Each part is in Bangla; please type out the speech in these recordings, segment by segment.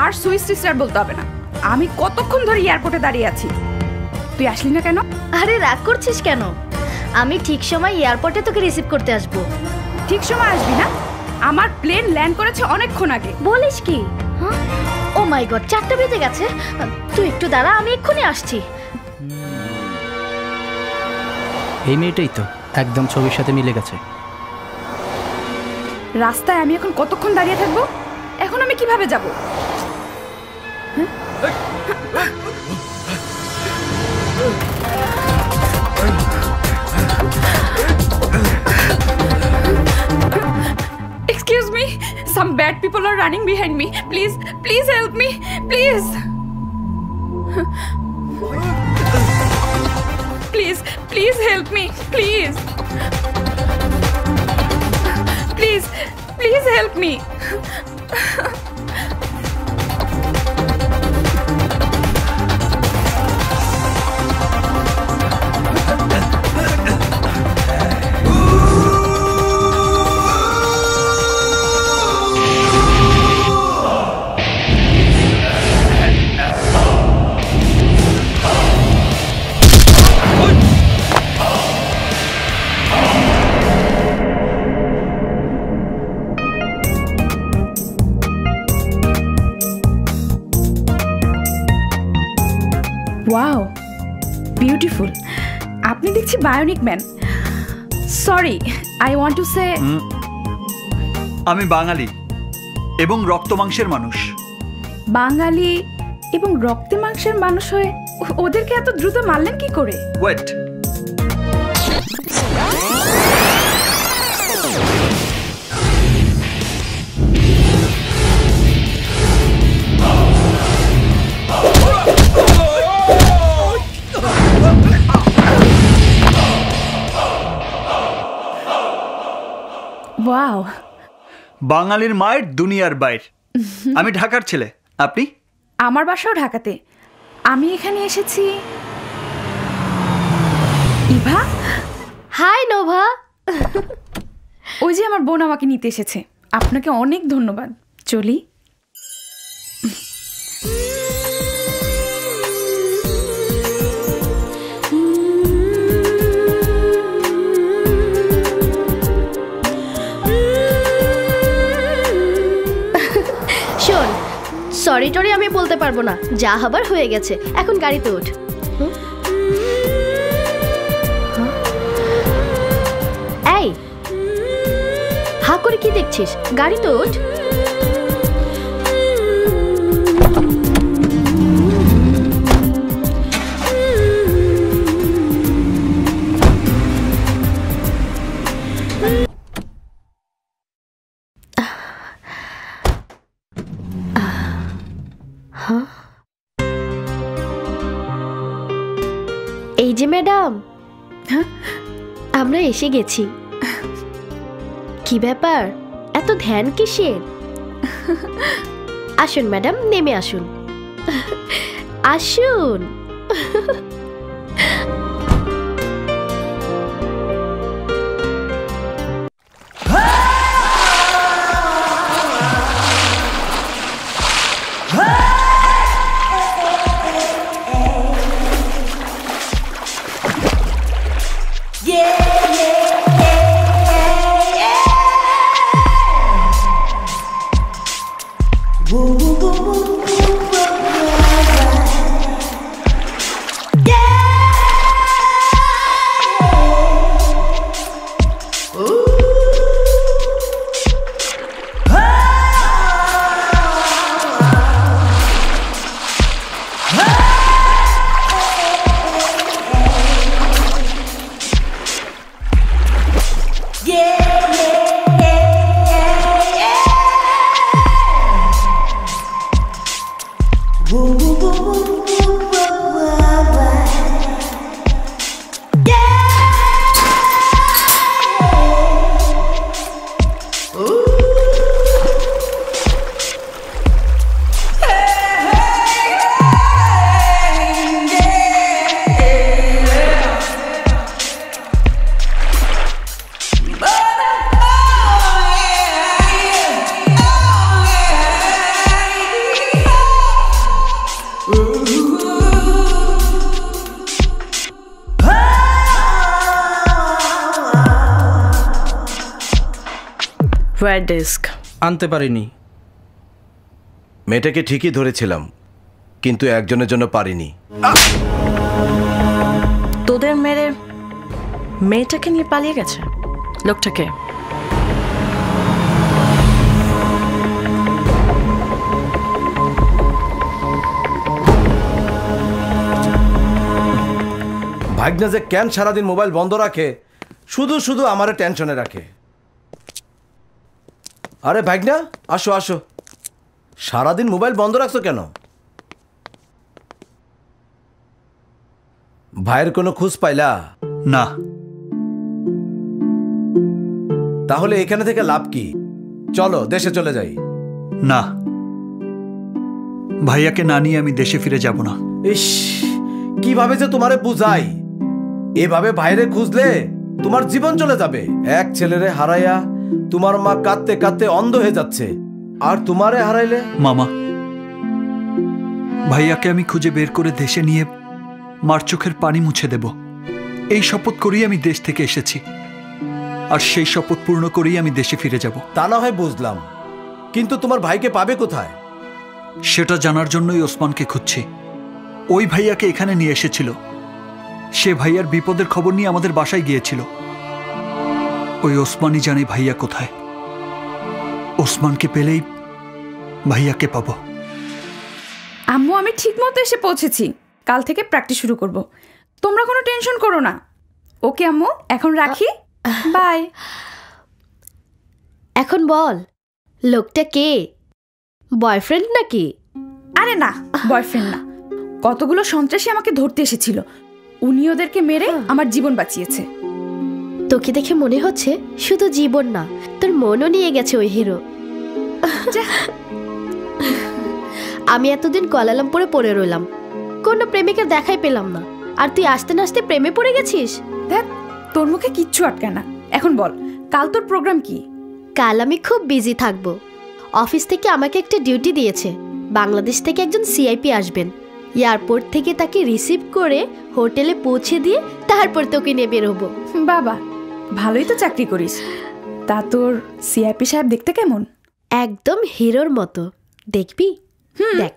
আর সুইস সিস্টার বলতে হবে না, আমি কতক্ষণ ধরে এয়ারপোর্টে দাঁড়িয়ে আছি, তুই আসলি না কেন? আরে রাগ করছিস কেন? আমি ঠিক সময় এয়ারপোর্টে তোকে রিসিভ করতে আসবো। ঠিক সময় আসবি না? আমার প্লেন ল্যান্ড করেছে অনেকক্ষণ আগে। বলিস কি? হ্যাঁ, ও মাই গড, 4টা বেজে গেছে। তুই একটু দাঁড়া, আমি এক্ষুনি আসছি। এই মেয়েটাই তো একদম ছবির সাথে মিলে গেছে। রাস্তায় আমি এখন কতক্ষণ দাঁড়িয়ে থাকবো? এখন আমি কিভাবে যাব? Excuse me, some bad people are running behind me. Please help me, please. Please help me, please. Please help me. Wow, beautiful. আপনি দেখছি bionic man. Sorry, I want to say আমি বাঙালি এবং রক্ত মাংসের মানুষ। বাঙালি এবং রক্তে মাংসের মানুষ হয়ে ওদেরকে এত দ্রুত মারলেন কি করে? ওয়েট, ওয়াও, বাঙালির মায়ের দুনিয়ার বাইর। আমি ঢাকার ছেলে, আপনি? আমার বাসাও ঢাকাতে। আমি এখানে এসেছি। ইভা? Hi Nova. ওই যে আমার বোন আমাকে নিতে এসেছে। আপনাকে অনেক ধন্যবাদ। চলি। শোন, সরি টরি আমি বলতে পারবো না, যা হবার হয়ে গেছে। এখন গাড়িতে ওঠ। এই, হা করে কি দেখছিস? গাড়িতে ওঠ। এই যে ম্যাডাম, আমরা এসে গেছি। কি ব্যাপার, এত ধ্যান কিসের? আসুন ম্যাডাম, নেমে আসুন। আসুন। হোয়ার ডেস্ক আনতে পারিনি। মেয়েটাকে ঠিকই ধরেছিলাম, কিন্তু একজনের জন্য পারিনি। তোদের মেরে মেয়েটাকে নিয়ে পালিয়ে গেছে লোকটাকে। ভাগ্নে যে কেন সারাদিন মোবাইল বন্ধ রাখে, শুধু শুধু আমারে টেনশনে রাখে। আরে ভাগ্না, আসো আসো, সারাদিন মোবাইল বন্ধ রাখছো কেন? ভাইয়ের কোনো খোঁজ পাইলা? না। তাহলে এখানে থেকে লাভ কি? চলো দেশে চলে যাই। না, ভাইয়াকে না নিয়ে আমি দেশে ফিরে যাব না। ইস, কিভাবে যে তোমারে বুঝাই, এভাবে বাইরে খুঁজলে তোমার জীবন চলে যাবে। এক ছেলেরে হারাইয়া তোমার মা কাঁদতে কাঁদতে অন্ধ হয়ে যাচ্ছে, আর তোমারে হারাইলে? মামা, ভাইয়াকে আমি খুঁজে বের করে দেশে নিয়ে মার চোখের পানি মুছে দেব, এই শপথ করেই আমি দেশ থেকে এসেছি। আর সেই শপথ পূর্ণ করেই আমি দেশে ফিরে যাব। তা না হয় বুঝলাম, কিন্তু তোমার ভাইকে পাবে কোথায়? সেটা জানার জন্যই ওসমানকে খুঁজছি। ওই ভাইয়াকে এখানে নিয়ে এসেছিল। সে ভাইয়ার বিপদের খবর নিয়ে আমাদের বাসায় গিয়েছিল। ওই ওসমানই জানে ভাইয়া কোথায়। ওসমানকে পেলেই ভাইয়াকে পাবো। আম্মু, আমি ঠিক মতো এসে পৌঁছেছি। কাল থেকে প্র্যাকটিস শুরু করব। তোমরা কোনো টেনশন করো না। ওকে আম্মু, এখন রাখি। বাই। এখন বল, লোকটা কে? বয়ফ্রেন্ড নাকি? আরে না, বয়ফ্রেন্ড না। কতগুলো সন্ত্রাসী আমাকে ধরতে এসেছিল। উনি ওদেরকে মেরে আমার জীবন বাঁচিয়েছে। তোকে দেখে মনে হচ্ছে শুধু জীবন না, তোর মনও নিয়ে গেছে ওই হিরো। আমি এতদিন কুয়ালালামপুরে পড়ে রইলাম, কোনো প্রেমিকের দেখাই পেলাম না, আর তুই আসতে না আসতে প্রেমে পড়ে গেছিস। দেখ, তোর মুখে কিচ্ছু আটকায় না। এখন বল, কাল তোর প্রোগ্রাম কি? কাল আমি খুব বিজি থাকবো। অফিস থেকে আমাকে একটা ডিউটি দিয়েছে। বাংলাদেশ থেকে একজন সিআইপি আসবেন। এয়ারপোর্ট থেকে তাকে রিসিভ করে হোটেলে পৌঁছে দিয়ে তারপর তোকে নিয়ে বেরোবো। বাবা, ভালোই তো চাকরি করিস। তা তোর সিআইপি সাহেব দেখতে কেমন? একদম হিরোর মতো। দেখবি? দেখ।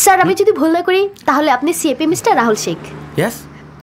স্যার, আমি যদি ভুল না করি তাহলে আপনি CAP mister Rahul Sheikh. Yes.